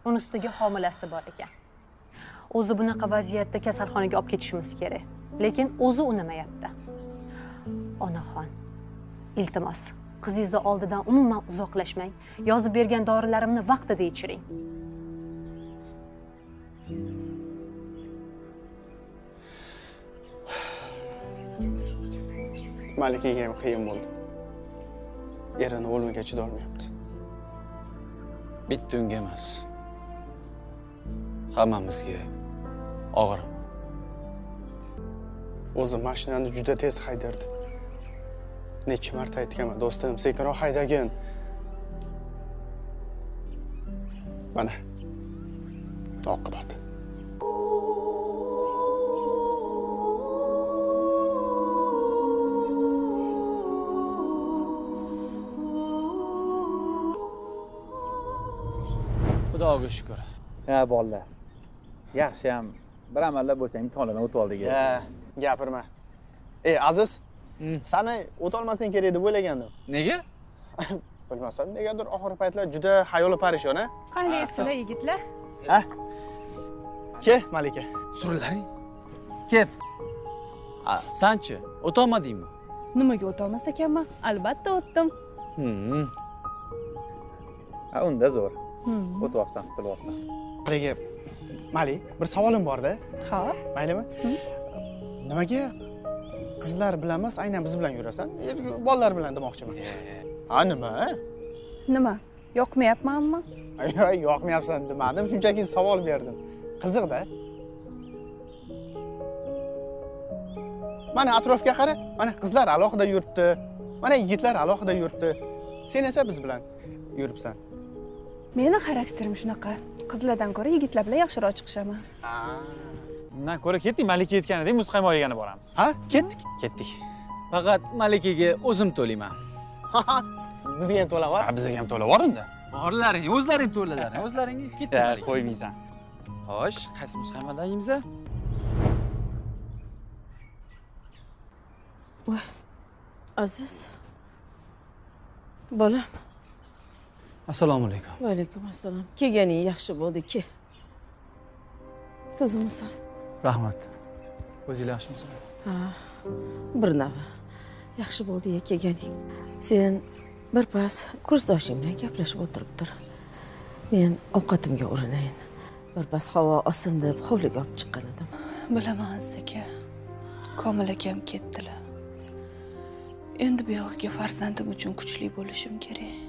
uni ustiga homilasi bor ekan. O'zi bunaqa vaziyatda kasalxonaga olib ketishimiz kerak, lekin o'zi unamayapti. Onaxon, iltimos, qizingizni oldidan umuman uzoqlashmang. Yozib bergan dorilarimni vaqtida ichiring. Malikaga ham qiyin bo'ldi. Erini o'limiga chidolmayapti. Bitta unga emas. Hammamizga og'ir. O'zi mashinani juda tez haydardi. Necha marta aytganman, do'stim, sekinroq haydagin. Mana. Oqibati. Xudoga shukr. Ha, bolalar. Yaxshi ham bir amallab bo'lsa imtihonlardan o'tib oldik. Gapirma. Aziz, sani o'tolmasang kerak deb o'ylagandim. Nega? Bilmasam, negadir oxirgi paytlar juda xayoli parishon, a? Qandaysizlar yigitlar? Ha? Ke, Malika. Surlaring. Kel. Sanchi, o'tolmadingmi? Nimaga o'tolmas ekanman? Albatta o'tdim. Ha, unda zo'r. O'tyapsan, qutulyapsan. Malika, Mali, bir savolim bor-da. Ha? Maylimi? Nimaga qizlar bilan emas, aynan biz bilan yurasan? Bolalar bilan demoqchiman. Ha, nima? Nima? Yoqmayapmanmi? Yo'q, yoqmayapsan demadim, shunchaki savol berdim. Qiziq-da. Mana atrofga qara, mana qizlar alohida yuribdi, mana yigitlar alohida yuribdi. Sen esa biz bilan yuribsan. Meni xarakterim shunaqa. Qizlardan ko'ra yigitlar bilan yaxshiroq chiqishaman. Undan ko'ra ketdik, Malika aytganidek muz qaymoq yegani boramiz. Ha, ketdik. Ketdik. Faqat Malikaga o'zim to'layman. Bizga ham to'la bor. Ha, bizga ham to'la bor unda. Borlaring, o'zlaring to'lalaring, o'zlaringga ketdik. Ha, qo'ymaysan. Xo'sh, qaysi muzqaymoqdan yeymiz? Voy, Aziz. Bolam. Assalomu alaykum. Va alaykum assalom. Kelganing yaxshi bo'ldi, ke. Tuzimsan? Rahmat. O'zingiz yaxshimisiz? Ha. Bir nava. Yaxshi bo'ldi kelganing. Sen birpas kursdoshing bilan gaplashib o'tiribdir. Men ovqatimga urinayin. Birpas havo olsin deb hovliga olib chiqqan edim. Bilaman, aka. Komil akam ketdilar. Endi bu yog'iga farzandim uchun kuchli bo'lishim kerak.